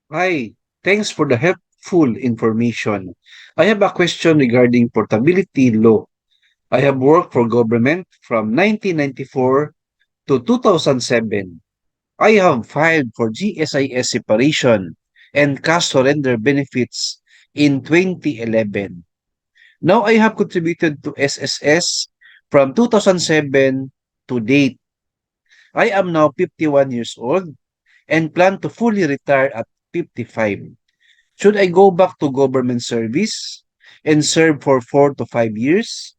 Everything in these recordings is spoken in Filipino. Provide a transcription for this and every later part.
Hi, thanks for the helpful information. I have a question regarding portability law. I have worked for government from 1994 to 2007. I have filed for GSIS separation and cash surrender benefits in 2011. Now I have contributed to SSS from 2007 to date. I am now 51 years old and plan to fully retire at 55. Should I go back to government service and serve for 4 to 5 years?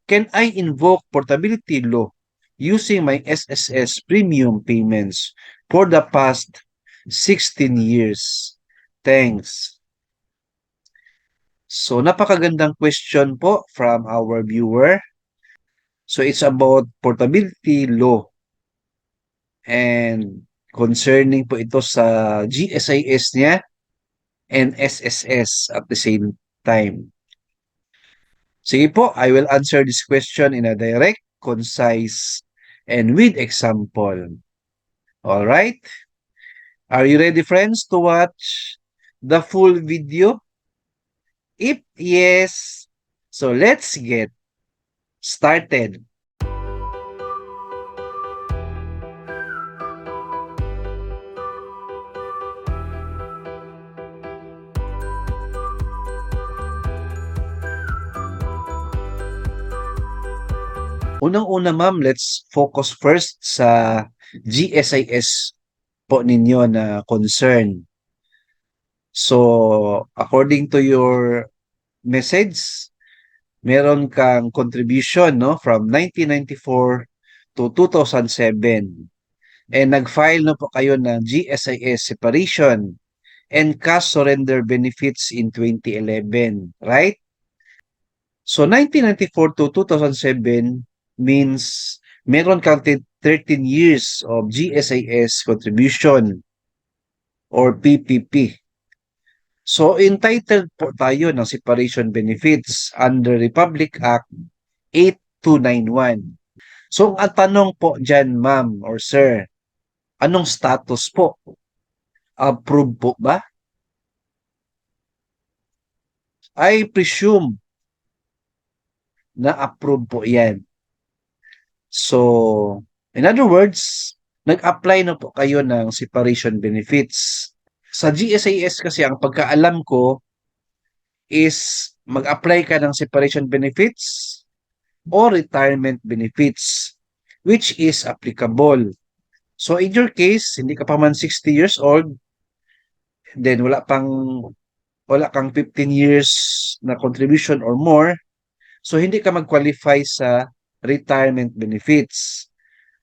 Can I invoke portability law using my SSS premium payments for the past 16 years? Thanks. So napakagandang question po from our viewer. So it's about portability law and concerning po ito sa GSIS niya and SSS at the same time. Sige po, I will answer this question in a direct, concise, and with example. All right? Are you ready, friends, to watch the full video? If yes, so let's get started. Unang-una, ma'am, let's focus first sa GSIS po ninyo na concern. So, according to your message, meron kang contribution, no, from 1994 to 2007. And nag-file na po kayo ng GSIS separation and cash surrender benefits in 2011, right? So 1994 to 2007 means meron kang 13 years of GSIS contribution or PPP. So entitled po tayo ng separation benefits under Republic Act 8291. So ang tanong po dyan, ma'am or sir, anong status po? Approve po ba? I presume na approve po yan. So, in other words, nag-apply na po kayo ng separation benefits. Sa GSIS kasi ang pagkaalam ko is mag-apply ka ng separation benefits or retirement benefits which is applicable. So in your case, hindi ka pa man 60 years old, then wala kang 15 years na contribution or more, so hindi ka mag-qualify sa retirement benefits.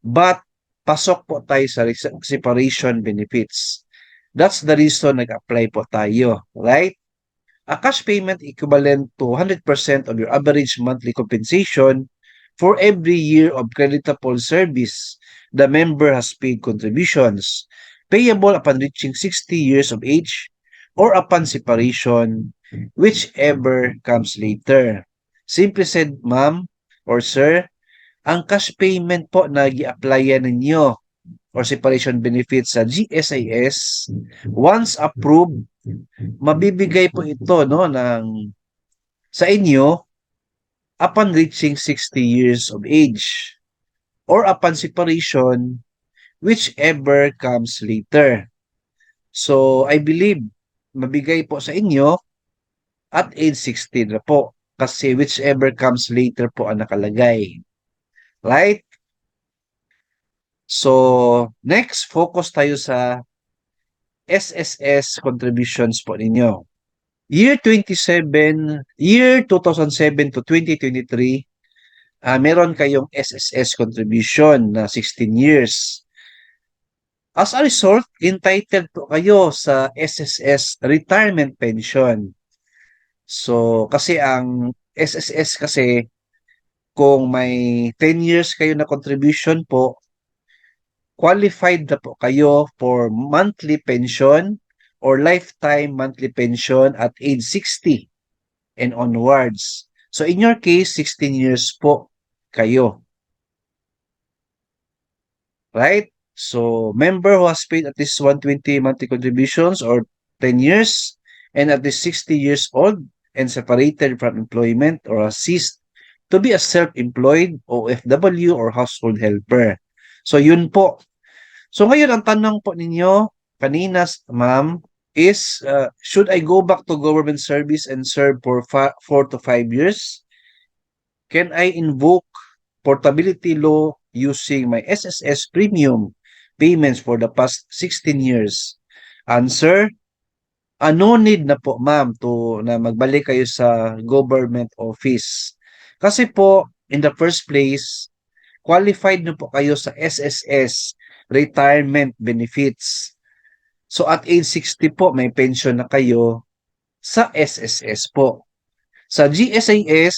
But pasok po tayo sa separation benefits. That's the reason nag-apply po tayo, right? A cash payment equivalent to 100% of your average monthly compensation for every year of creditable service the member has paid contributions, payable upon reaching 60 years of age or upon separation, whichever comes later. Simply said, ma'am or sir, ang cash payment po na i-applyan ninyo or separation benefits sa GSIS, once approved, mabibigay po ito no ng sa inyo upon reaching 60 years of age or upon separation, whichever comes later. So, I believe mabigay po sa inyo at age 60 na po kasi whichever comes later po ang nakalagay. Right? So, next, focus tayo sa SSS contributions po ninyo. Year 2007 to 2023, meron kayong SSS contribution na 16 years. As a result, entitled po kayo sa SSS retirement pension. So, kasi ang SSS kasi, kung may 10 years kayo na contribution po, qualified na po kayo for monthly pension or lifetime monthly pension at age 60 and onwards. So in your case, 16 years po kayo. Right? So member who has paid at least 120 monthly contributions or 10 years, and at least 60 years old and separated from employment or ceased to be a self-employed OFW or household helper. So yun po. So ngayon ang tanong po ninyo kanina, ma'am, is should I go back to government service and serve for 4 to 5 years? Can I invoke portability law using my SSS premium payments for the past 16 years? Answer, no need na po ma'am na magbalik kayo sa government office. Kasi po, in the first place, qualified na po kayo sa SSS, retirement benefits. So at age 60 po, may pension na kayo sa SSS po. Sa GSIS,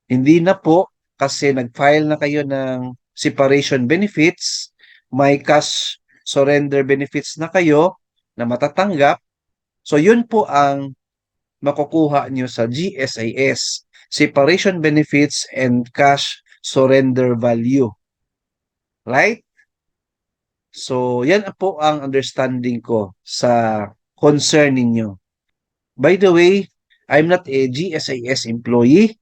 hindi na po kasi nag-file na kayo ng separation benefits, may cash surrender benefits na kayo na matatanggap. So yun po ang makukuha nyo sa GSIS, separation benefits and cash surrender value. Right? So yan po ang understanding ko sa concern ninyo. By the way, I'm not a GSIS employee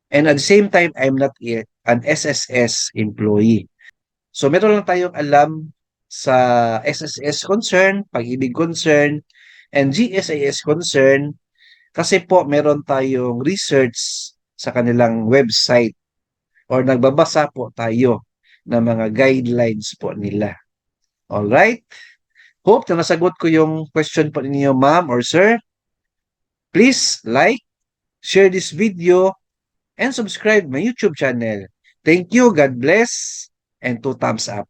and at the same time, I'm not an SSS employee. So meron lang tayong alam sa SSS concern, pag-ibig concern, and GSIS concern kasi po meron tayong research sa kanilang website or nagbabasa po tayo ng mga guidelines po nila. Alright? Hope na nasagot ko yung question po ninyo, ma'am or sir. Please like, share this video, and subscribe my YouTube channel. Thank you, God bless, and 2 thumbs up.